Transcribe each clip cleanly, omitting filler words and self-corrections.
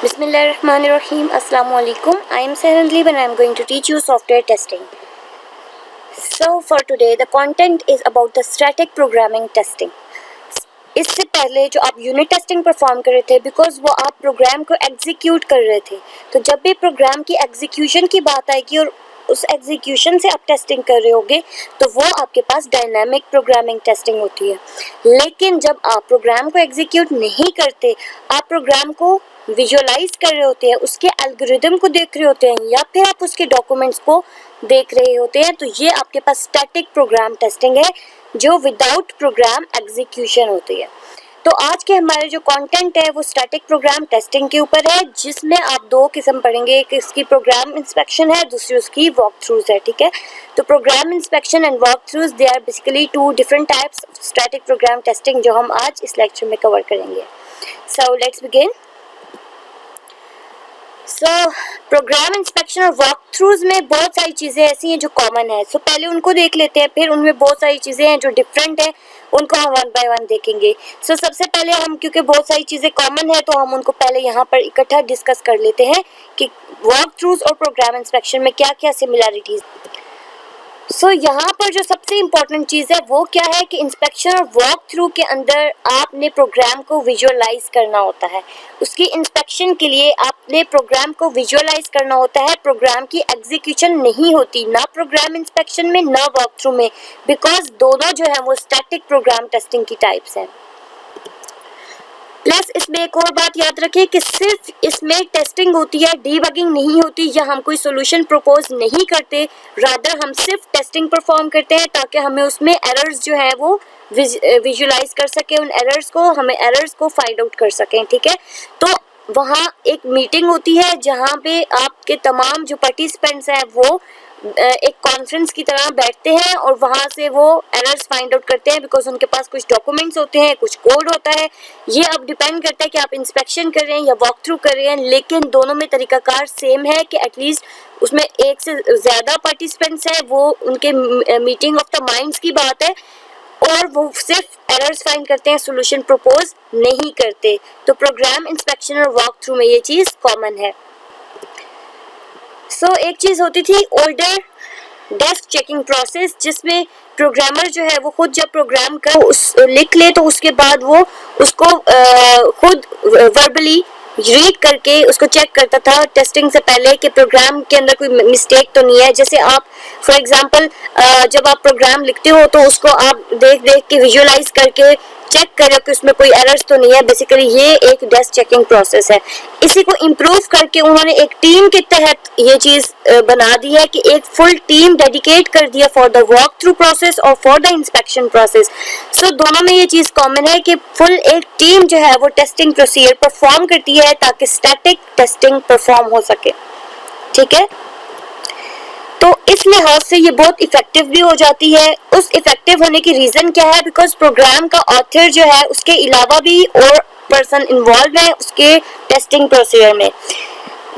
Bismillahirrahmanirrahim. Assalamu alaikum. I am Sehran Leeb and I am going to teach you software testing. So for today the content is about the static programming testing. इससे पहले जो आप unit testing perform कर रहे थे because वो आप programme को एग्जीक्यूट कर रहे थे, तो जब भी प्रोग्राम की एग्जीक्यूशन की बात आएगी और उस एग्जीक्यूशन से आप टेस्टिंग कर रहे होगे तो वो आपके पास डायनामिक प्रोग्रामिंग टेस्टिंग होती है. लेकिन जब आप प्रोग्राम को एग्जीक्यूट नहीं करते, आप प्रोग्राम को विजुअलाइज कर रहे होते हैं, उसके एल्गोरिदम को देख रहे होते हैं या फिर आप उसके डॉक्यूमेंट्स को देख रहे होते हैं, तो ये आपके पास स्टैटिक प्रोग्राम टेस्टिंग है जो विदाउट प्रोग्राम एग्जीक्यूशन होती है. तो आज के हमारे जो कंटेंट है वो स्टैटिक प्रोग्राम टेस्टिंग के ऊपर है, जिसमें आप दो किस्म पढ़ेंगे. एक इसकी प्रोग्राम इंस्पेक्शन है, दूसरी उसकी वॉक थ्रूज है. ठीक है, तो program inspection and walkthroughs they are basically two different types of static program testing जो हम आज इस लेक्चर में कवर करेंगे. So let's begin. Program inspection और वॉक थ्रूज में बहुत सारी चीज़ें ऐसी हैं जो कॉमन है. पहले उनको देख लेते हैं, फिर उनमें बहुत सारी चीज़ें हैं जो डिफरेंट है, उनको हम वन बाय वन देखेंगे. सबसे पहले हम, क्योंकि बहुत सारी चीज़ें कॉमन है, तो हम उनको पहले यहाँ पर इकट्ठा डिस्कस कर लेते हैं कि वॉक थ्रूज और प्रोग्राम इंस्पेक्शन में क्या क्या सिमिलरिटीज. यहाँ पर जो सबसे इम्पोर्टेंट चीज़ है वो क्या है कि इंस्पेक्शन और वॉक थ्रू के अंदर आपने प्रोग्राम को विजुअलाइज करना होता है. उसकी इंस्पेक्शन के लिए आपने प्रोग्राम को विजुअलाइज करना होता है. प्रोग्राम की एग्जीक्यूशन नहीं होती ना प्रोग्राम इंस्पेक्शन में ना वॉक थ्रू में, बिकॉज दोनों जो है वो स्टैटिक प्रोग्राम टेस्टिंग की टाइप्स हैं. प्लस इसमें एक और बात याद रखें कि सिर्फ इसमें टेस्टिंग होती है, डीबगिंग नहीं होती, या हम कोई सोल्यूशन प्रपोज नहीं करते, रादर हम सिर्फ टेस्टिंग परफॉर्म करते हैं ताकि हमें उसमें एरर्स जो है वो विजुअलाइज कर सके, उन एरर्स को हमें एरर्स को फाइंड आउट कर सकें. ठीक है, तो वहाँ एक मीटिंग होती है जहाँ पे आपके तमाम जो पार्टिसिपेंट्स हैं वो एक कॉन्फ्रेंस की तरह बैठते हैं और वहाँ से वो एरर्स फाइंड आउट करते हैं, बिकॉज उनके पास कुछ डॉक्यूमेंट्स होते हैं, कुछ कोड होता है. ये अब डिपेंड करता है कि आप इंस्पेक्शन कर रहे हैं या वॉक थ्रू कर रहे हैं, लेकिन दोनों में तरीकाकार सेम है कि एटलीस्ट उसमें एक से ज़्यादा पार्टिसिपेंट्स हैं, वो उनके मीटिंग ऑफ द माइंड्स की बात है और वो सिर्फ एरर्स फाइंड करते हैं, सोल्यूशन प्रपोज नहीं करते. तो प्रोग्राम इंस्पेक्शन और वॉक थ्रू में ये चीज़ कॉमन है. एक चीज़ होती थी ओल्डर डेस्क चेकिंग प्रोसेस, जिसमें प्रोग्रामर जो है वो खुद जब प्रोग्राम का लिख ले तो उसके बाद वो उसको खुद वर्बली रीड करके उसको चेक करता था टेस्टिंग से पहले कि प्रोग्राम के अंदर कोई मिस्टेक तो नहीं है. जैसे आप फॉर एग्जांपल जब आप प्रोग्राम लिखते हो तो उसको आप देख देख के विजुअलाइज करके चेक करो कि उसमें कोई एरर्स तो नहीं है. बेसिकली ये एक डेस्क चेकिंग प्रोसेस है. इसी को इम्प्रूव करके उन्होंने एक टीम के तहत ये चीज़ बना दी है कि एक फुल टीम डेडिकेट कर दिया for the walk through process और फॉर द इंस्पेक्शन प्रोसेस. दोनों में ये चीज़ कॉमन है कि फुल एक टीम जो है वो टेस्टिंग प्रोसीजर परफॉर्म करती है ताकि स्टैटिक टेस्टिंग परफॉर्म हो सके. ठीक है, तो इस लिहाज से ये बहुत इफेक्टिव भी हो जाती है. उस इफेक्टिव होने की रीज़न क्या है? बिकॉज प्रोग्राम का ऑथर जो है उसके अलावा भी और पर्सन इन्वॉल्व है उसके टेस्टिंग प्रोसीजर में.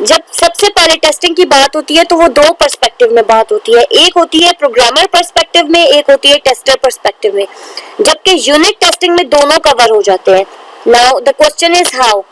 जब सबसे पहले टेस्टिंग की बात होती है तो वो दो पर्सपेक्टिव में बात होती है. एक होती है प्रोग्रामर पर्सपेक्टिव में, एक होती है टेस्टर पर्सपेक्टिव में, जबकि यूनिट टेस्टिंग में दोनों कवर हो जाते हैं. Now the question is how.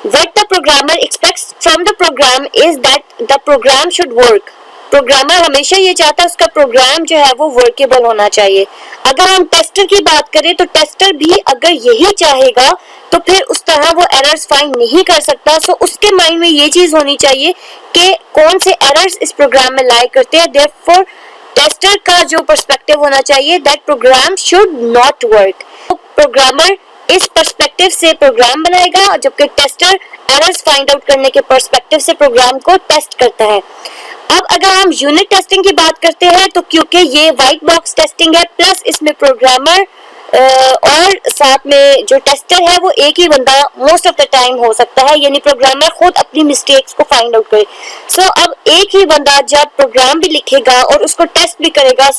What the programmer expects from the program is that the program should work. Programmer हमेशा ये चाहता है उसका प्रोग्राम जो है वो वर्केबल होना चाहिए. अगर हम टेस्टर की बात करें तो टेस्टर भी अगर यही चाहेगा तो फिर उस तरह वो एरर्स फाइंड नहीं कर सकता. उसके माइंड में ये चीज़ होनी चाहिए कि कौन से एरर्स इस प्रोग्राम में लाई करते हैं. देयरफॉर टेस्टर का जो पर्सपेक्टिव होना चाहिए that programme should not work. Programmer इस पर्सपेक्टिव से प्रोग्राम बनाएगा, जबकि टेस्टर एरर्स फाइंड आउट करने के पर्सपेक्टिव से प्रोग्राम को टेस्ट करता है. अब अगर हम यूनिट टेस्टिंग की बात करते हैं तो क्योंकि ये वाइट बॉक्स टेस्टिंग है, प्लस इसमें प्रोग्रामर और साथ में जो टेस्टर है वो एक ही बंदा मोस्ट ऑफ द टाइम हो सकता है, यानी प्रोग्रामर खुद अपनी मिस्टेक्स को फाइंड आउट करे. अब एक ही बंदा जब प्रोग्राम भी लिखेगा और उसको टेस्ट भी करेगा,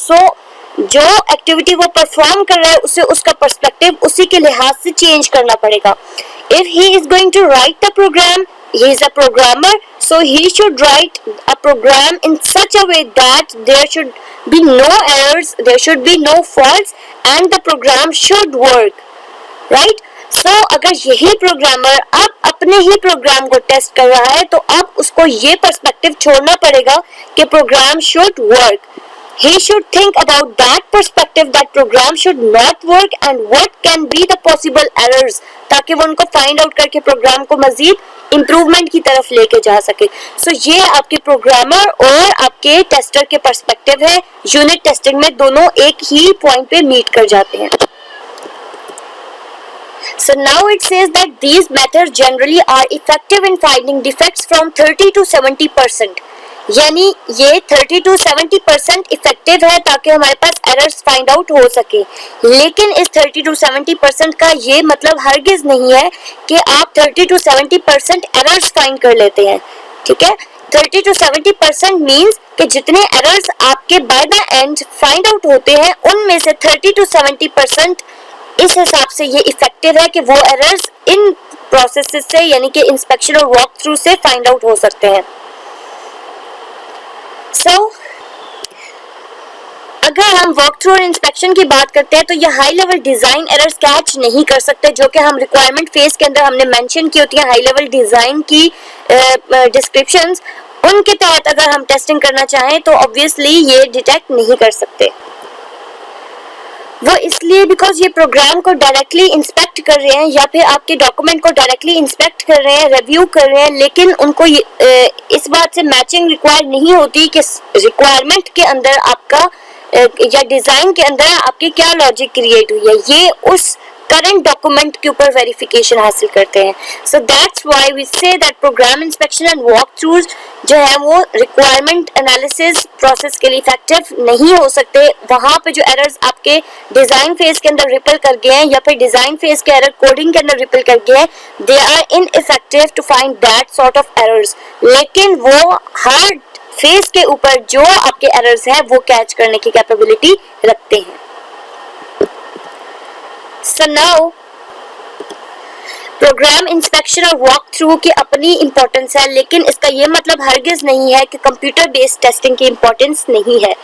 जो एक्टिविटी वो परफॉर्म कर रहा है उसे उसका पर्सपेक्टिव उसी के लिहाज से चेंज करना पड़ेगा. If he is going to write the program, he is a programmer, so he should write a program in such a way that there should be no errors, there should be no faults, and the program should work, right? अगर यही programmer अब अपने ही programme को test कर रहा है तो अब उसको ये पर्सपेक्टिव छोड़ना पड़ेगा कि programme should work. He should think about that perspective that program should not work and what can be the possible errors, ताकि वो उनको फाइंड आउट करके प्रोग्राम को मजीद इम्प्रूवमेंट की तरफ लेके जा सके. ये आपके प्रोग्रामर और आपके टेस्टर के पर्सपेक्टिव है. यूनिट टेस्टिंग में दोनों एक ही पॉइंट पे मीट कर जाते हैं. So now it says that these methods generally are effective in finding defects from 30 to 70%. यानी ये 30 to 70% इफेक्टिव है ताकि हमारे पास एरर्स फाइंड आउट हो सके. लेकिन इस 30 to 70% का ये मतलब हरगिज नहीं है कि आप 30 to 70% एरर्स फाइंड कर लेते हैं. ठीक है, 30 to 70% मीन्स कि जितने एरर्स आपके by the end find out होते हैं उनमें से 30 to 70% इस हिसाब से ये इफेक्टिव है कि वो एरर्स इन प्रोसेसेस से यानी कि इंस्पेक्शन और वॉक थ्रू से फाइंड आउट हो सकते हैं. अगर हम वॉक थ्रू और इंस्पेक्शन की बात करते हैं तो ये high level design errors catch नहीं कर सकते जो कि हम रिक्वायरमेंट फेज के अंदर हमने मेंशन की होती है. हाई लेवल डिजाइन की डिस्क्रिप्शंस, उनके तहत अगर हम टेस्टिंग करना चाहें तो ऑब्वियसली ये डिटेक्ट नहीं कर सकते. वो इसलिए बिकॉज ये प्रोग्राम को डायरेक्टली इंस्पेक्ट कर रहे हैं या फिर आपके डॉक्यूमेंट को डायरेक्टली इंस्पेक्ट कर रहे हैं, रिव्यू कर रहे हैं, लेकिन उनको इस बात से मैचिंग रिक्वायर नहीं होती कि रिक्वायरमेंट के अंदर आपका या डिजाइन के अंदर आपकी क्या लॉजिक क्रिएट हुई है. ये उस करंट डॉक्यूमेंट के ऊपर वेरिफिकेशन हासिल करते हैं. So that's why we say that program inspection and walkthroughs जो है वो रिक्वायरमेंट एनालिसिस प्रोसेस के लिए इफेक्टिव नहीं हो सकते. वहां पे जो एरर्स आपके डिजाइन फेज के अंदर रिपल कर गए हैं या फिर डिजाइन फेज के एरर कोडिंग के अंदर रिपल कर गए हैं, they are ineffective to find that sort of errors. लेकिन वो हर फेज के ऊपर जो आपके एरर्स हैं वो कैच करने की कैपेबिलिटी रखते हैं. So now प्रोग्राम इंस्पेक्शन और वॉक थ्रू की अपनी इंपॉर्टेंस है, लेकिन इसका ये मतलब हरगिज नहीं है कि कंप्यूटर बेस्ड टेस्टिंग की इंपॉर्टेंस नहीं है.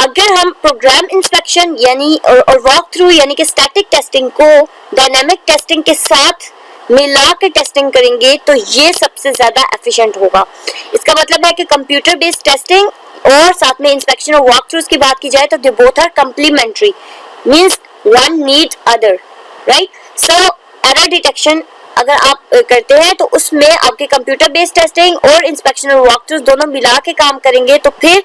अगर हम प्रोग्राम इंस्पेक्शन यानी और वॉक थ्रू यानी कि स्टैटिक टेस्टिंग को डायनामिक टेस्टिंग के साथ मिला के टेस्टिंग करेंगे तो ये सबसे ज्यादा एफिशिएंट होगा. इसका मतलब है कि कंप्यूटर बेस्ड टेस्टिंग और साथ में इंस्पेक्शन और वॉक थ्रूज की बात की जाए तो they both are complementary, means one needs other, right? So error detection अगर आप करते हैं तो उसमें आपके कंप्यूटर बेस्ड टेस्टिंग और इंस्पेक्शन और वॉक थ्रू दोनों मिला के काम करेंगे तो फिर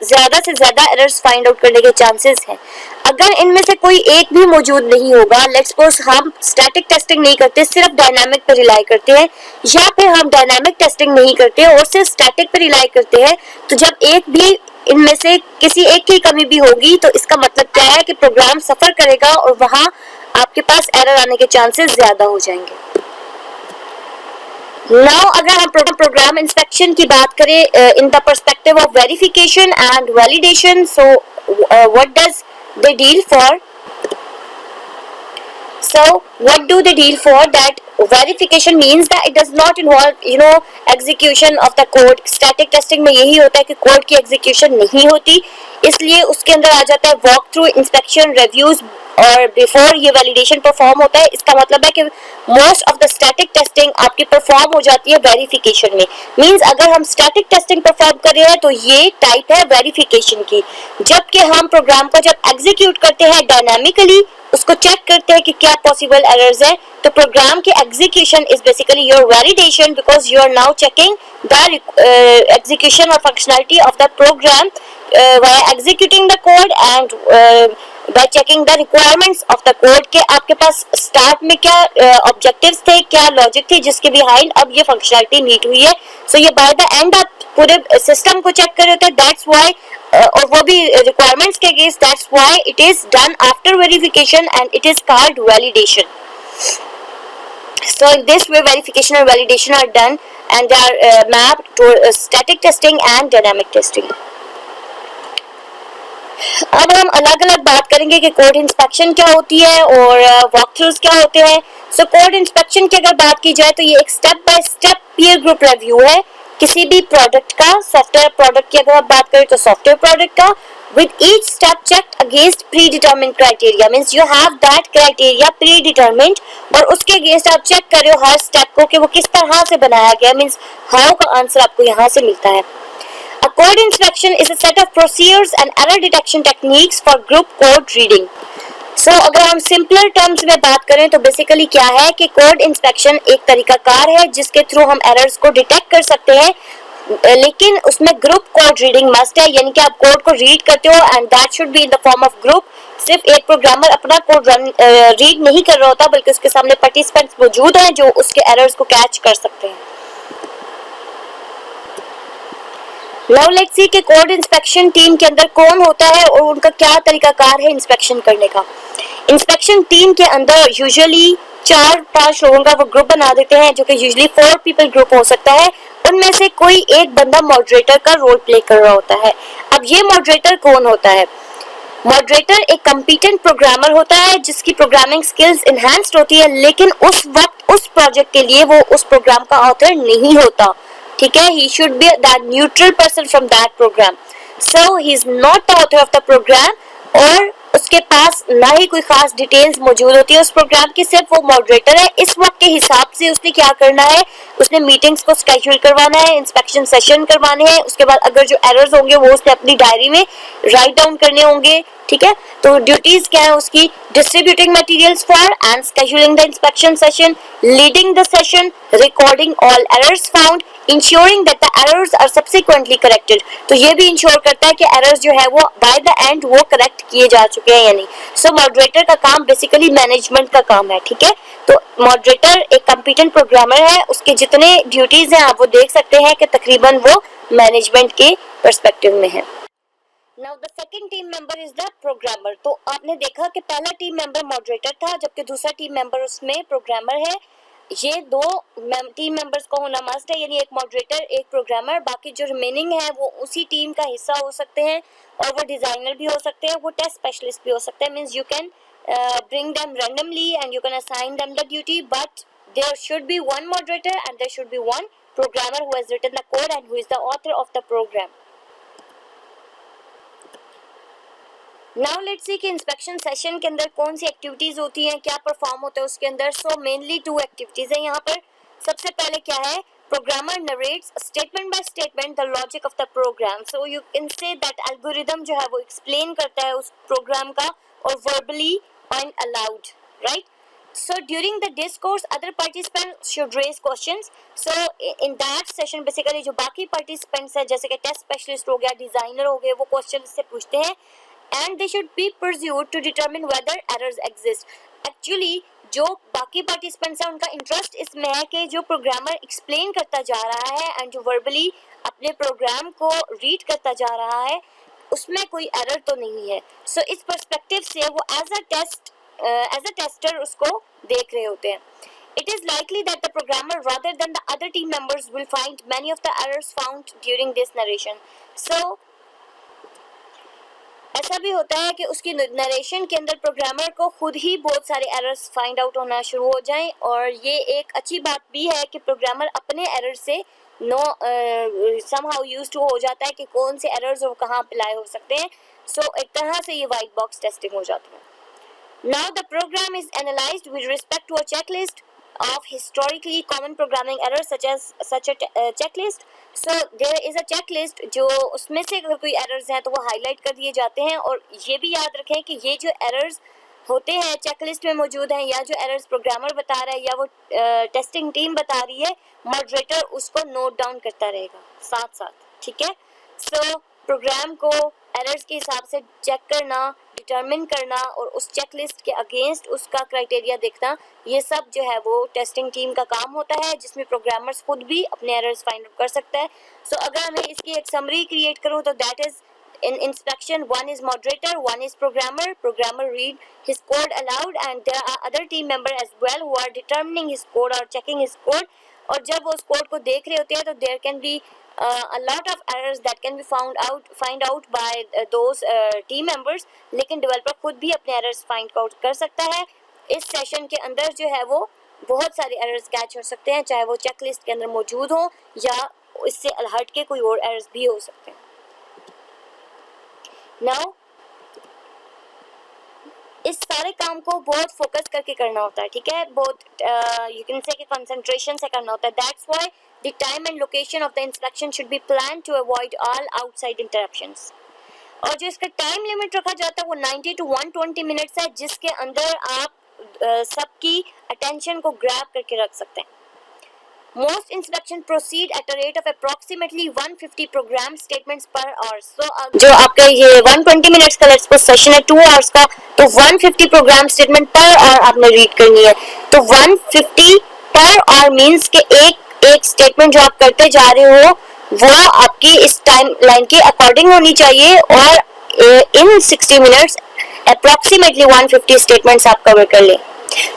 ज्यादा से ज्यादा एरर्स फाइंड आउट करने के चांसेस हैं. अगर इनमें से कोई एक भी मौजूद नहीं होगा, लेट्स सपोज हम स्टैटिक टेस्टिंग नहीं करते, सिर्फ डायनामिक पे रिलाई करते हैं, या फिर हम डायनामिक टेस्टिंग नहीं करते और सिर्फ स्टैटिक पे रिलाई करते हैं, तो जब एक भी इनमें से किसी एक की कमी भी होगी तो इसका मतलब क्या है कि प्रोग्राम सफर करेगा और वहां आपके पास एरर आने के चांसेस ज्यादा हो जाएंगे. नाउ अगर हम प्रोग्राम इंस्पेक्शन की बात करें in the perspective of verification and validation, so what does they deal for? So what do they deal for? That verification means that it does not involve execution of the code. Static testing में यही होता है कि code की execution नहीं होती, इसलिए उसके अंदर आ जाता है वॉक थ्रू, इंस्पेक्शन, रिव्यूज और बिफोर ये वैलिडेशन परफॉर्म होता है. इसका मतलब है कि most of the static testing आपकी परफॉर्म हो जाती है वेरिफिकेशन में. मींस अगर हम स्टैटिक टेस्टिंग परफॉर्म कर रहे हैं तो ये टाइप है वेरिफिकेशन की, जबकि हम प्रोग्राम को जब एग्जीक्यूट करते हैं डायनामिकली उसको चेक करते हैं कि क्या पॉसिबल एरर्स है, तो प्रोग्राम की execution is basically your validation because you are now checking the execution और functionality of the program while executing the code and by checking the requirements of the code के आपके पास start में क्या objectives थे, क्या logic थी जिसके behind अब ये फंक्शनैलिटी मीट हुई है. सो ये बाय द एंड आप पूरे सिस्टम को चेक कर रहे होते हैं. दैट्स व्हाई और वो भी रिक्वायरमेंट्स के against, that's why it is done after verification and it is called validation. So in this way verification and validation are done and they are mapped to static testing and dynamic testing. अब हम अलग अलग बात करेंगे कि code inspection क्या होती है और वॉक थ्रूज क्या होते हैं. सो कोड इंस्पेक्शन की अगर बात की जाए तो ये एक step by step peer group review है किसी भी प्रोडक्ट का. सॉफ्टवेयर प्रोडक्ट की अगर आप बात करें तो सॉफ्टवेयर प्रोडक्ट का, with each step checked against predetermined criteria, means you have that criteria predetermined और उसके अगेंस्ट आप चेक कर रहे हो हर स्टेप को कि वो किस तरह से बनाया गया, मीन्स हाउ का आंसर आपको यहाँ से मिलता है. A code inspection is a set of procedures and error detection techniques for group code reading. So अगर हम सिंपलर टर्म्स में बात करें तो बेसिकली क्या है कि कोड इंस्पेक्शन एक तरीकाकार है जिसके थ्रू हम एरर्स को डिटेक्ट कर सकते हैं, लेकिन उसमें ग्रुप कोड रीडिंग मस्ट है, यानी कि आप कोड को रीड करते हो and that should be in the form of group. सिर्फ एक प्रोग्रामर अपना कोड रीड नहीं कर रहा होता बल्कि उसके सामने पार्टिसिपेंट्स मौजूद हैं जो उसके एरर्स को कैच कर सकते हैं. नाउ लेट्स सी कि कोड इंस्पेक्शन टीम के अंदर कौन होता है और उनका क्या तरीकाकार है इंस्पेक्शन करने का. इंस्पेक्शन टीम के अंदर यूजुअली 4-5 लोगों का वो ग्रुप बना देते हैं जो कि यूजुअली 4 पीपल ग्रुप हो सकता है. उनमें से कोई एक बंदा मॉडरेटर का रोल प्ले कर रहा होता है. अब ये मॉडरेटर कौन होता है? मॉडरेटर एक कॉम्पिटेंट प्रोग्रामर होता है जिसकी प्रोग्रामिंग स्किल्स इनहैंस्ड होती है, लेकिन उस वक्त उस प्रोजेक्ट के लिए वो उस प्रोग्राम का ऑथर नहीं होता. ठीक है, he should be that neutral person from that program. So he is not the author of the program और उसके पास ना ही कोई खास डिटेल्स मौजूद होती है उस प्रोग्राम की, सिर्फ वो मॉडरेटर है. इस वक्त के हिसाब से उसने क्या करना है, उसने मीटिंग्स को स्केड्यूल करवाना है, इंस्पेक्शन सेशन करवाने हैं, उसके बाद अगर जो एरर्स होंगे वो उसने अपनी डायरी में राइट डाउन करने होंगे. ठीक है, तो ड्यूटीज क्या है उसकी? Distributing materials for and scheduling the inspection session, leading the session, recording all errors found, ensuring that the errors are subsequently corrected. तो ये भी इंश्योर करता है कि एरर्स जो है वो बाय द एंड वो करेक्ट किए जा चुके हैं या नहीं. सो मॉडरेटर का काम बेसिकली मैनेजमेंट का काम है. ठीक है, तो मॉडरेटर एक कॉम्पिटेंट प्रोग्रामर है, उसके जितने ड्यूटीज हैं आप वो देख सकते हैं कि तकरीबन वो मैनेजमेंट के पर्सपेक्टिव में है. Now the second team member is the programmer. तो आपने देखा कि पहला टीम मेंबर मॉडरेटर था जबकि दूसरा टीम मेंबर उसमें प्रोग्रामर है. ये दो टीम मेंबर्स को होना मस्ट है, यानी एक मॉडरेटर एक प्रोग्रामर. बाकी जो रिमेनिंग है वो उसी टीम का हिस्सा हो सकते हैं और वो डिजाइनर भी हो सकते हैं, वो टेस्ट स्पेशलिस्ट भी हो सकते हैं. Means you can bring them randomly and you can assign them the duty, but there should be one moderator and there should be one programmer who has written the code and who is the author of the program. Now let's see कि inspection session के अंदर कौन सी activities होती हैं, क्या perform होता है उसके अंदर. सो मेनली 2 एक्टिविटीज हैं यहाँ पर. सबसे पहले क्या है, programmer narrates statement by statement the logic of the program. So you can say that algorithm जो है वो एक्सप्लेन करता है उस प्रोग्राम का और verbally and allowed, right. So during the discourse, other participants should raise questions. So in that session basically जो बाकी participants हैं जैसे कि टेस्ट स्पेशलिस्ट हो गया, डिजाइनर हो गए, वो क्वेश्चन से पूछते हैं and they should be pursued to determine whether errors exist. Actually जो बाकी participants हैं उनका इंटरेस्ट इसमें है कि जो प्रोग्रामर एक्सप्लेन करता जा रहा है एंड जो वर्बली अपने प्रोग्राम को रीड करता जा रहा है उसमें कोई एरर तो नहीं है. सो इस पर्सपेक्टिव से वो एज अ टेस्टर उसको देख रहे होते हैं. It is likely that the programmer rather than the other team members will find many of the errors found during this narration. So ऐसा भी होता है कि उसकी नरेशन के अंदर प्रोग्रामर को खुद ही बहुत सारे एरर्स फाइंड आउट होना शुरू हो जाएं, और ये एक अच्छी बात भी है कि प्रोग्रामर अपने एरर से समहाउ यूज्ड टू हो जाता है कि कौन से एरर्स और कहाँ अप्लाई हो सकते हैं. सो एक तरह से ये वाइट बॉक्स टेस्टिंग हो जाती है. Now the program is analyzed with respect to a checklist of historically common programming errors such a checklist. So there is a checklist जो उसमें से अगर कोई errors हैं तो वो highlight कर दिए जाते हैं, और ये भी याद रखें कि ये जो errors होते हैं checklist में मौजूद हैं या जो errors प्रोग्रामर बता रहा है या वो टेस्टिंग टीम बता रही है, मॉडरेटर उसको नोट डाउन करता रहेगा साथ साथ. ठीक है, सो प्रोग्राम को एरर्स के हिसाब से चेक करना, डिटरमिन करना और उस चेकलिस्ट के अगेंस्ट उसका क्राइटेरिया देखना, ये सब जो है वो टेस्टिंग टीम का काम होता है जिसमें प्रोग्रामर्स खुद भी अपने एरर्स फाइंड आउट कर सकता है. सो अगर मैं इसकी एक समरी क्रिएट करूँ तो that is in inspection, one is moderator, one is programmer read his code aloud and there are other team member as well who are determining his code or checking his code. और जब वो उस code को देख रहे होते हैं तो there can be a lot of errors that can be find out by those team members, लेकिन डेवलपर खुद भी अपने एरर्स फाइंड आउट कर सकता है. इस सेशन के अंदर जो है वो बहुत सारे एरर्स कैच हो सकते हैं, चाहे वो चेकलिस्ट के अंदर मौजूद हो या इससे हट के कोई और एरर्स भी हो सकते हैं. नाउ इस सारे काम को बहुत फोकस करके करना होता है, ठीक है, बहुत यू कैन से कि कंसंट्रेशन से करना होता है. That's why the time and location of the inspection should be plan to avoid all outside interruptions. और जो इसका टाइम लिमिट रखा जाता है वो 90 to 120 मिनट्स है, जिसके अंदर आप सबकी अटेंशन को ग्रैब करके रख सकते हैं. Most inspection proceed at a rate of approximately 150 program statements per hour. So जो आपका ये 120 मिनट्स का लेट्स सपोज सेशन है 2 आवर्स का, तो 150 प्रोग्राम स्टेटमेंट पर आवर आपने रीड करनी है. तो 150 पर आवर मींस के एक स्टेटमेंट जो आप करते जा रहे हो वो आपकी इस टाइम लाइन के अकॉर्डिंग होनी चाहिए, और इन 60 मिनट्स अप्रोक्सीमेटली 150 स्टेटमेंट्स आप कवर कर लें.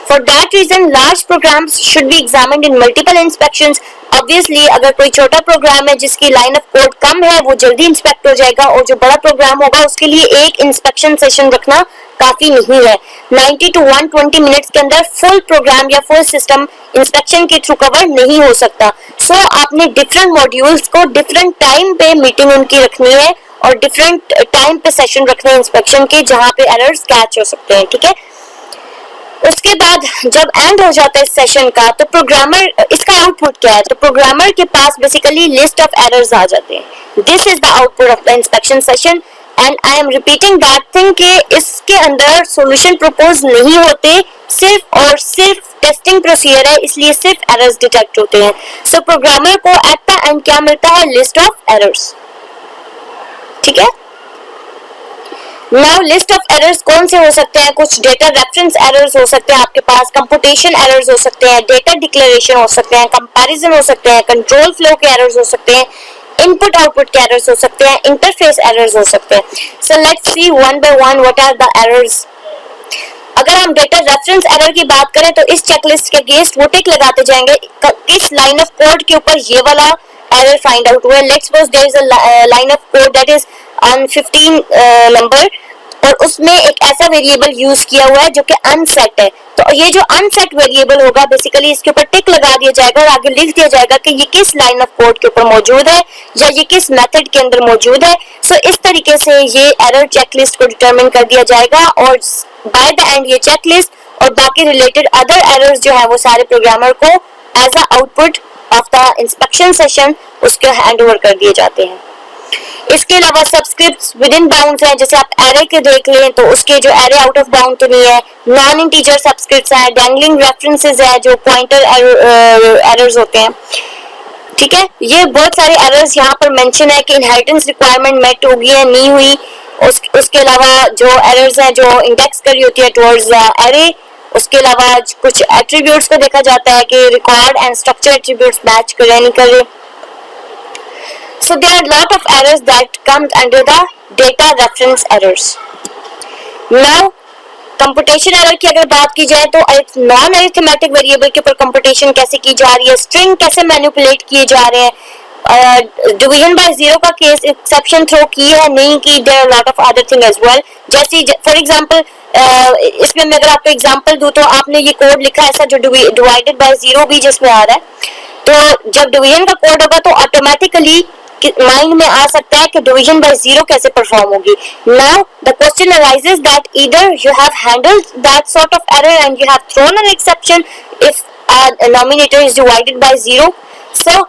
For that reason, large programs should be examined in multiple inspections. Obviously, अगर कोई छोटा प्रोग्राम है जिसकी लाइन ऑफ कोड कम है वो जल्दी इंस्पेक्ट हो जाएगा, और जो बड़ा प्रोग्राम होगा उसके लिए एक इंस्पेक्शन सेशन रखना काफी नहीं है. 90 to 120 मिनट्स के अंदर फुल प्रोग्राम या फुल सिस्टम इंस्पेक्शन के थ्रू कवर नहीं हो सकता. सो आपने डिफरेंट मॉड्यूल्स को डिफरेंट टाइम पे मीटिंग उनकी रखनी है, और डिफरेंट टाइम पे सेशन रखने हैं इंस्पेक्शन के, जहाँ पे एरर्स कैच हो सकते हैं, ठीक है. उसके बाद जब एंड हो जाता है इस सेशन का, तो प्रोग्रामर इसका आउटपुट क्या है, तो प्रोग्रामर के पास बेसिकली लिस्ट ऑफ एरर्स आ जाते हैं. This is the output of the inspection session, and I am repeating that thing कि इसके अंदर सॉल्यूशन प्रपोज नहीं होते, सिर्फ और सिर्फ टेस्टिंग प्रोसीजर है, इसलिए सिर्फ एरर्स डिटेक्ट होते हैं. सो प्रोग्रामर को एट द एंड क्या मिलता है, लिस्ट ऑफ एरर्स, ठीक है. नाउ लिस्ट ऑफ एरर्स कौन से हो सकते हैं, कुछ डेटा रेफरेंस एरर्स हो सकते हैं आपके पास, कंप्यूटेशन एरर्स हो सकते हैं, डेटा डिक्लेरेशन हो सकते हैं, कंपैरिजन हो सकते हैं, कंट्रोल फ्लो के एरर्स हो सकते हैं, इनपुट आउटपुट के एरर्स हो सकते हैं, इंटरफेस एरर्स हो सकते हैं. So let's see one by one what are the errors. अगर हम डेटा रेफरेंस एरर की बात करें तो इस चेकलिस्ट के अगेंस्ट वो टिक लगाते जाएंगे किस लाइन ऑफ कोड के ऊपर ये वाला एरर फाइंड आउट हुआ है. Let's suppose there is a line of code that is on 15 number, और उसमें एक ऐसा वेरिएबल यूज किया हुआ है जो कि अनसेट है. तो ये जो अनसेट वेरिएबल होगा बेसिकली इसके ऊपर टिक लगा दिया जाएगा और आगे लिख दिया जाएगा कि ये किस लाइन ऑफ कोड के ऊपर मौजूद है या ये किस मेथड के अंदर मौजूद है. सो इस तरीके से ये एरर चेकलिस्ट को डिटरमिन कर दिया जाएगा, और बाय द एंड ये चेकलिस्ट और बाकी रिलेटेड अदर एरर्स जो है वो सारे प्रोग्रामर को as a output of the inspection session उसके हैंड ओवर कर दिए जाते हैं. इसके अलावा सबस्क्रिप्ट्स विद इन बाउंड्स हैं, जैसे आप एरे के देख लें तो उसके जो एरे आउट ऑफ बाउंड तो नहीं है, नॉन इंटीजर सबस्क्रिप्ट्स हैं, डैंगलिंग रेफरेंसेस है जो पॉइंटर एरर्स होते हैं, ठीक है. ये बहुत सारे एरर्स यहाँ पर मेंशन है कि इनहेरिटेंस रिक्वायरमेंट मेट होगी या नहीं हुई. उसके अलावा जो एरर्स हैं जो इंडेक्स करी होती है टुवर्ड्स एरे. उसके अलावा कुछ एट्रीब्यूट्स को देखा जाता है कि record and structure attributes match कर रहे नहीं कर रहे. So there are a lot of errors that come under the data reference errors. Now computation error की अगर बात की जाए तो नॉन अरिथमेटिक वेरिएबल के ऊपर कंप्यूटेशन कैसे की जा रही है, स्ट्रिंग कैसे मैनिपुलेट किए जा रहे हैं, डिवीजन बाय जीरो का केस एक्सेप्शन थ्रो की है नहीं की, there are lot of other thing as well. जैसे फॉर एग्जांपल इसमें मैं अगर आपको एग्जांपल दूं तो आपने ये कोड लिखा है ऐसा जो डिवाइडेड बाय जीरो भी जिसमें आ रहा है, तो जब डिवीजन का कोड होगा तो ऑटोमेटिकली माइंड में आ सकता है कि डिवीजन बाय जीरो कैसे परफॉर्म होगी. Now the question arises that either you have handled that sort of error and you have thrown an exception if denominator is divided by zero. So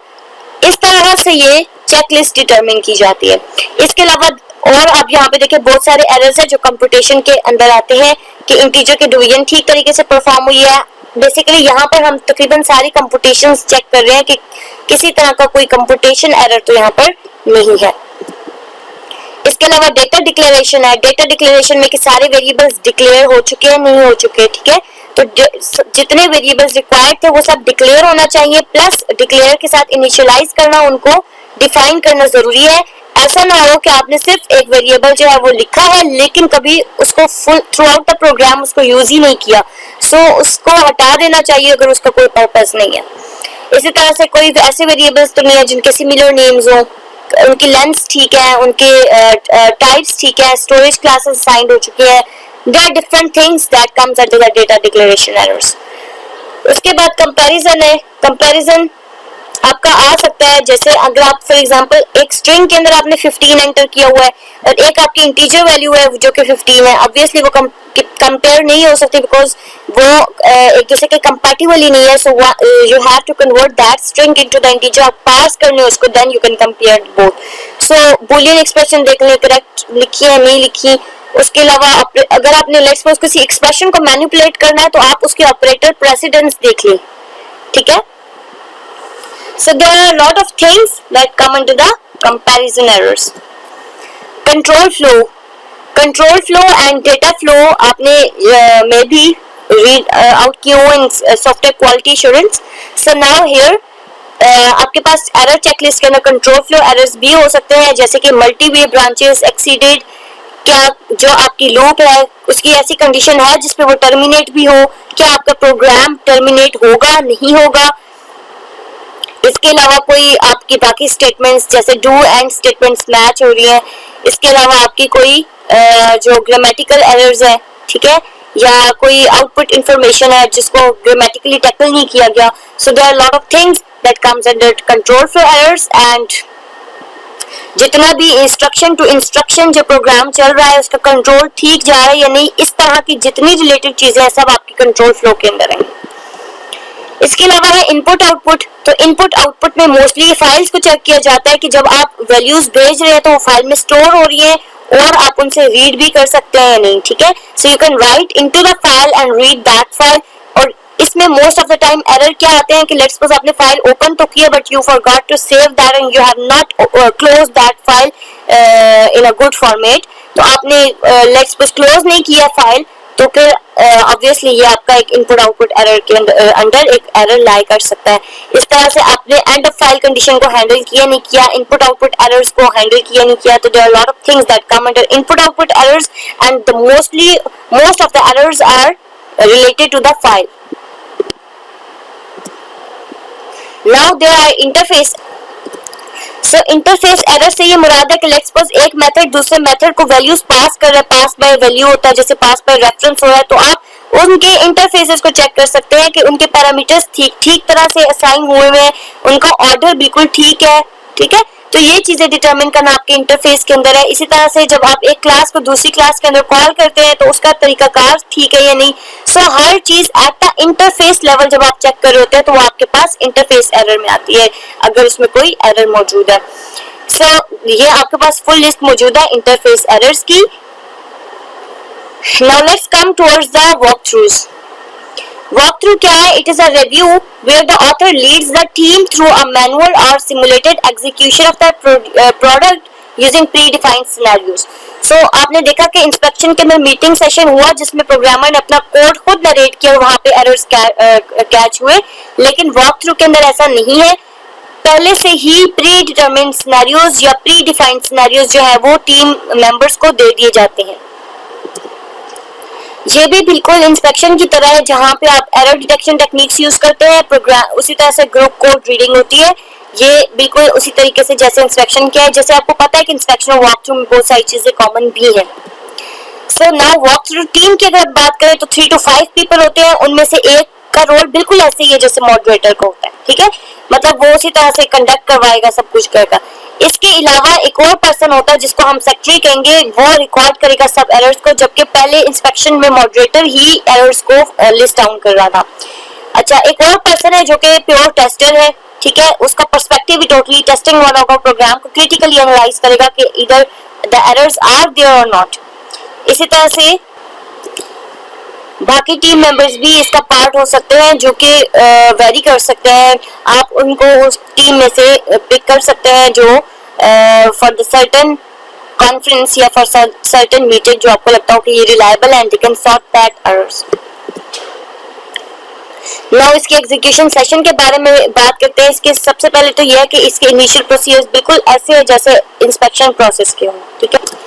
इस तरह से ये चेकलिस्ट डिटरमिन की जाती है. इसके अलावा और आप यहाँ पे देखिए बहुत सारे एरर्स हैं जो कंप्यूटेशन के अंदर आते हैं कि इंटीजर की डिवीजन ठीक तरीके से परफॉर्म हुई है. बेसिकली यहाँ पर हम तकरीबन सारी कंप्यूटेशंस चेक कर रहे हैं कि किसी तरह का कोई कंप्यूटेशन एरर तो यहाँ पर नहीं है. इसके अलावा डेटा डिक्लेरेशन है. डेटा डिक्लेरेशन में कि सारे वेरिएबल्स डिक्लेयर हो चुके हैं नहीं हो चुके, ठीक है. तो जितने वेरिएबल्स रिक्वायर्ड थे वो सब डिक्लेयर होना चाहिए, प्लस डिक्लेयर के साथ इनिशियलाइज करना, उनको डिफाइन करना जरूरी है. ऐसा ना हो कि आपने सिर्फ एक वेरिएबल जो है वो लिखा है लेकिन कभी उसको full throughout the program उसको यूज ही नहीं किया. सो उसको हटा देना चाहिए अगर उसका कोई पर्पस नहीं है. इसी तरह से कोई ऐसे वेरिएबल्स तो नहीं है जिनके सिमिलर नेम्स हो, उनकी लेंथ्स ठीक है, उनके टाइप्स ठीक है, स्टोरेज क्लासेस असाइंड हो चुके हैं. There are different things that comes under the data declaration errors. उसके बाद कंपैरिजन है. कंपैरिजन आपका आ सकता है, जैसे अगर आप फॉर एग्जांपल एक स्ट्रिंग के अंदर आपने 15 एंटर किया हुआ है और एक आपकी इंटीजर वैल्यू है जो कि 15 है, ऑब्वियसली वो कंपेयर नहीं हो सकती बिकॉज वो एक दूसरे के कंपैटिबल ही नहीं है. So you have to convert that string into the integer, आप पास करने उसको, then you can compare both. So boolean expression देख लें करेक्ट लिखी है नहीं लिखी. उसके अलावा अगर आपने लेट्स सपोज किसी एक्सप्रेशन को मैनिपुलेट करना है तो आप उसके ऑपरेटर प्रेसिडेंस देख लें, ठीक है. So there are a lot of things that come under the comparison errors. Control flow and data flow आपने may be read out किए हो in software quality assurance. So now here आपके पास error checklist के अंदर control flow errors भी हो सकते हैं, जैसे कि multi-way branches exceeded, क्या जो आपकी लूप है उसकी ऐसी कंडीशन है जिसपे वो टर्मिनेट भी हो, क्या आपका प्रोग्राम टर्मिनेट होगा नहीं होगा. इसके अलावा कोई आपकी बाकी स्टेटमेंट्स जैसे डू एंड स्टेटमेंट्स मैच हो रही है. इसके अलावा आपकी कोई जो ग्रामेटिकल एरर्स है, ठीक है, या कोई आउटपुट इंफॉर्मेशन है जिसको ग्रामेटिकली टैकल नहीं किया गया. So there are lot of things that comes under control flow errors. And जितना भी इंस्ट्रक्शन टू इंस्ट्रक्शन जो प्रोग्राम चल रहा है उसका कंट्रोल ठीक जा रहा है या नहीं, इस तरह की जितनी रिलेटेड चीजें हैं सब आपकी कंट्रोल फ्लो के अंदर हैं. इसके अलावा है इनपुट आउटपुट. तो इनपुट आउटपुट में मोस्टली फाइल्स को चेक किया जाता है कि जब आप वैल्यूज भेज रहे हैं तो वो फाइल में स्टोर हो रही है और आप उनसे रीड भी कर सकते हैं या नहीं, ठीक है. So you can write into the file and read that file. और इसमें most of the time error क्या आते हैं कि लेट्स सपोज आपने फाइल ओपन तो किया but you forgot to save that and you have not close that file in a good format. तो आपने लेट्स सपोज क्लोज नहीं किया फाइल, तो फिर ऑब्वियसली ये आपका एक इनपुट आउटपुट एरर के अंडर एक एरर लाई कर सकता है. इस तरह से आपने एंड ऑफ फाइल कंडीशन को हैंडल किया नहीं किया, इनपुट आउटपुट एरर्स को हैंडल किया नहीं किया. तो there are lot of things that come under input output errors and the most of the errors are related to the file. Now there are interface. So interface error से ये मुराद है कि लेट्स सपोज एक method दूसरे method को values pass कर रहा है, पास बाय वैल्यू होता है, जैसे पास बाय रेफरेंस हो रहा है, तो आप उनके इंटरफेसेस को चेक कर सकते हैं कि उनके पैरामीटर्स ठीक तरह से असाइन हुए हैं, उनका ऑर्डर बिल्कुल ठीक है, ठीक है. तो ये चीजें डिटरमिन करना आपके इंटरफेस के अंदर है. इसी तरह से जब आप एक क्लास को दूसरी क्लास के अंदर कॉल करते हैं तो उसका तरीकाकार ठीक है या नहीं. सो हर चीज एट द इंटरफेस लेवल जब आप चेक कर रहे होते हैं तो वो आपके पास इंटरफेस एरर में आती है अगर उसमें कोई एरर मौजूद है. सो ये आपके पास फुल लिस्ट मौजूद है इंटरफेस एरर्स की. Now let's come towards the walkthroughs. Walkthrough क्या है? It is a review where the author leads the team through a manual और simulated execution of the product using predefined scenarios. So आपने देखा कि inspection के अंदर meeting session हुआ जिसमें प्रोग्रामर ने अपना कोड खुद नरेट किया और वहां पे एरर्स कैच हुए, लेकिन वॉक थ्रू के अंदर ऐसा नहीं है. पहले से ही प्री डिटरमिन्ड सिनेरियोज या प्री डिफाइंड सिनेरियोज जो है वो टीम मेंबर्स को दे दिए जाते हैं. ये भी बिल्कुल इंस्पेक्शन की तरह है जहां पे आप एरर डिटेक्शन टेक्निक्स यूज करते हैं, प्रोग्राम उसी तरह से ग्रुप कोड रीडिंग होती है. ये बिल्कुल उसी तरीके से जैसे इंस्पेक्शन किया है. जैसे आपको पता है कि इंस्पेक्शन और वॉक थ्रू में बहुत सारी चीजें कॉमन भी हैं. So now walk through team की अगर बात करें तो 3 to 5 पीपल होते हैं. उनमें से एक का रोल बिल्कुल ऐसे ही है जैसे मॉडरेटर का होता है, ठीक है, मतलब वो उसी तरह से कंडक्ट करवाएगा, सब कुछ करेगा. इसके अलावा एक और पर्सन होता है जिसको हम सेक्रेटरी कहेंगे, वो रिकॉर्ड करेगा सब एरर्स को, जबकि पहले इंस्पेक्शन में मॉडरेटर ही एरर्स को लिस्ट डाउन कर रहा था. अच्छा, एक और पर्सन है जो कि प्योर टेस्टर है, ठीक है, उसका पर्सपेक्टिव भी टोटली टेस्टिंग वाला होगा, प्रोग्राम को क्रिटिकली एनालाइज करेगा कि इधर द एरर्स आर देयर और नॉट. इसी तरह से बाकी टीम मेंबर्स भी इसका पार्ट हो सकते हैं जो कि वेरी कर सकते हैं. आप उनको उस टीम में से पिक कर सकते हैं जो फॉर द सर्टेन कॉन्फ्रेंस या फॉर सर्टेन मीटिंग जो आपको लगता हो कि ये रिलायबल है and they can sort that errors. Now इसके एग्जीक्यूशन सेशन के बारे में बात करते हैं. इसके सबसे पहले तो यह है कि इसके इनिशियल प्रोसीजर्स बिल्कुल ऐसे है जैसे इंस्पेक्शन प्रोसेस के हों, ठीक है,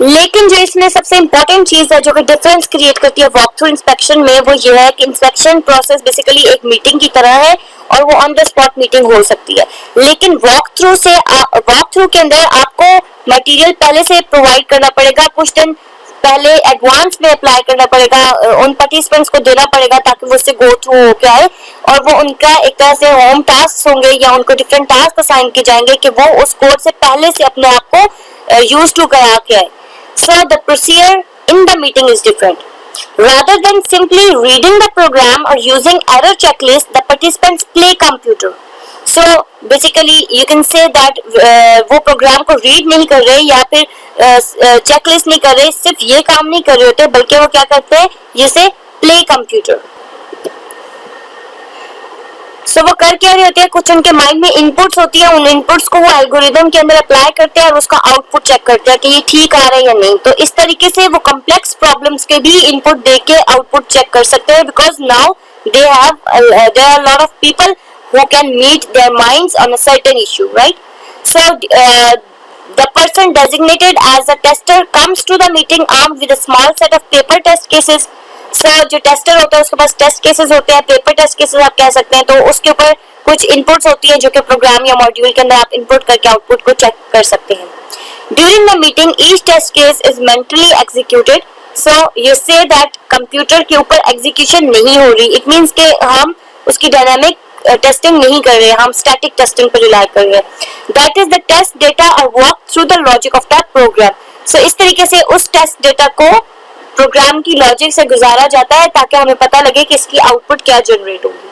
लेकिन जो इसमें सबसे इम्पोर्टेंट चीज है जो कि डिफरेंस क्रिएट करती है वॉक थ्रू इंस्पेक्शन में, वो ये है कि इंस्पेक्शन प्रोसेस बेसिकली एक मीटिंग की तरह है और वो ऑन द स्पॉट मीटिंग हो सकती है. लेकिन वॉक थ्रू के अंदर आपको मटेरियल पहले से प्रोवाइड करना पड़ेगा कुछ दिन पहले एडवांस में अप्लाई करना पड़ेगा, उन पार्टिसिपेंट्स को देना पड़ेगा ताकि वो उससे गो थ्रू होके आए, और वो उनका एक तरह से होम टास्क होंगे या उनको डिफरेंट टास्क असाइन किए जाएंगे कि वो उस कोड से पहले से अपने आप को यूज टू करा के आए. So the procedure in the meeting is different. Rather than simply reading the program or using error checklist, the participants play computer. So basically you can say that वो प्रोग्राम को read नहीं कर रहे या फिर चेकलिस्ट नहीं कर रहे, सिर्फ ये काम नहीं कर रहे होते, बल्कि वो क्या करते हैं, जैसे प्ले कंप्यूटर. सो वो कर क्या रहे होते हैं, कुछ उनके माइंड में इनपुट्स होती है, उन इनपुट्स को वो एल्गोरिदम के अंदर अप्लाई करते हैं और उसका आउटपुट चेक करते हैं कि ये ठीक आ रहा है या नहीं. तो इस तरीके से वो कॉम्प्लेक्स प्रॉब्लम्स के भी इनपुट दे के आउटपुट चेक कर सकते हैं, because now there are lot of people who can meet their minds on a certain issue, right? So the person designated as a tester comes to the meeting armed with a small set of paper test cases. So जो tester होता है उसके पास test cases होते हैं, paper test cases आप कह सकते हैं. तो उसके ऊपर कुछ इनपुट्स होती है जो कि प्रोग्राम या मॉड्यूल के अंदर आप इनपुट करके आउटपुट को चेक कर सकते हैं. During the meeting, each test case is mentally executed. So you say that computer के ऊपर एग्जीक्यूशन नहीं हो रही. इट मीन्स के हम उसकी डायनामिक टेस्टिंग नहीं कर रहे, हम स्टैटिक टेस्टिंग पर रिलाई कर रहे हैं. That is the test data are work through the logic of that program. So इस तरीके से उस टेस्ट डेटा को प्रोग्राम की लॉजिक से गुजारा जाता है ताकि हमें पता लगे कि इसकी आउटपुट क्या जनरेट होगी,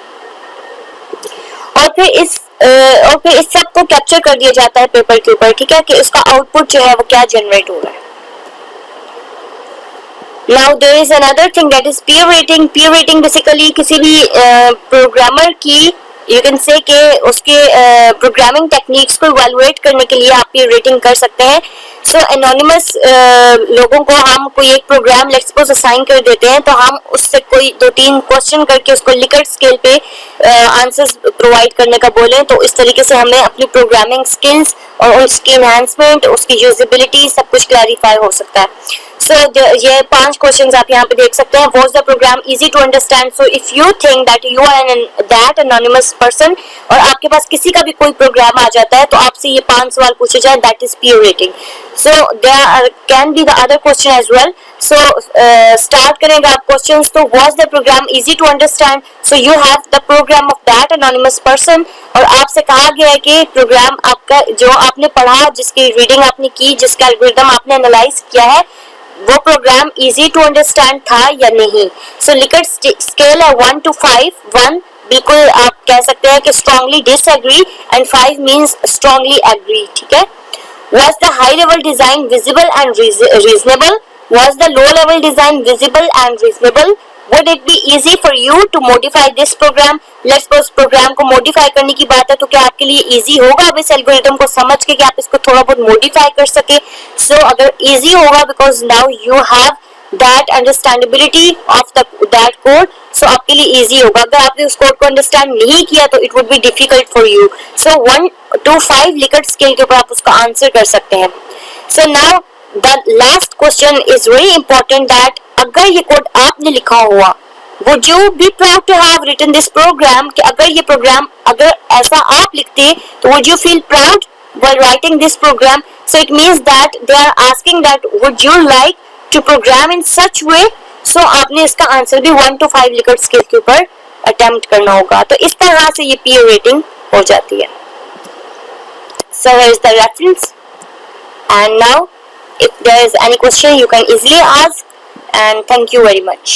और फिर इस सब को कैप्चर कर दिया जाता है पेपर के ऊपर, ठीक है, कि उसका आउटपुट जो है वो क्या जनरेट हो रहा है. Now there is another thing that is peer rating. Peer rating basically किसी भी प्रोग्रामर की you can say कि उसके प्रोग्रामिंग टेक्निक्स को इवैल्यूएट करने के लिए आप peer rating कर सकते हैं. So anonymous लोगों को हम कोई एक प्रोग्राम लेट्स सपोज असाइन कर देते हैं, तो हम उससे कोई 2-3 क्वेश्चन करके उसको लिकर्ट स्केल पे आंसर्स प्रोवाइड करने का बोले, तो इस तरीके से हमें अपनी प्रोग्रामिंग स्किल्स और उसकी एनहांसमेंट, उसकी यूजेबिलिटी सब कुछ क्लैरिफाई हो सकता है. So ये 5 क्वेश्चंस आप यहाँ पे देख सकते हैं. Was the program easy to understand? So if you think that you are that anonymous person और आपके पास किसी का भी कोई प्रोग्राम आ जाता है तो आपसे ये 5 सवाल पूछे जाए, that is peer rating. So there can be the other question as well. So start करेंगे आप questions. तो was the program easy to understand? So you have the program of that anonymous person और आपसे कहा गया है कि programme आपका जो आपने पढ़ा, जिसकी रीडिंग आपने की, जिसका एल्गोरिथम आपने एनालाइज किया है, वो प्रोग्राम इजी टू अंडरस्टैंड था या नहीं. सो लिकर्ट स्केल है 1 to 5. 1 बिल्कुल आप कह सकते हैं कि strongly disagree and 5 means strongly agree, ठीक है. Was the high level design visible and reasonable? Was the low level design visible and reasonable? Would it be easy for you to modify this program? Let's suppose program को modify करने की बात है, तो क्या आपके लिए इजी होगा अब इस एल्गोरिथम को समझ के कि आप इसको थोड़ा बहुत मॉडिफाई कर सके. सो अगर इजी होगा because now you have that understandability of that code, so आपके लिए इजी होगा. अगर आपने उस कोड को अंडरस्टैंड नहीं किया तो it would be difficult for you. So 1 to 5 Likert scale के ऊपर आप उसका आंसर कर सकते हैं. So now the last question is very important, that अगर ये कोड आपने लिखा हुआ, would you be proud to have written this program? कि अगर ये प्रोग्राम अगर ऐसा आप लिखते तो would you feel proud while writing this program? So it means that they are asking that would you like to program in such way? So आपने इसका आंसर भी 1 to 5 लिकर्ट स्केल के ऊपर अटेम्प्ट करना होगा. तो इस तरह से ये peer rating हो जाती है. So here is the reference, and now if there is any question you can easily ask, and thank you very much.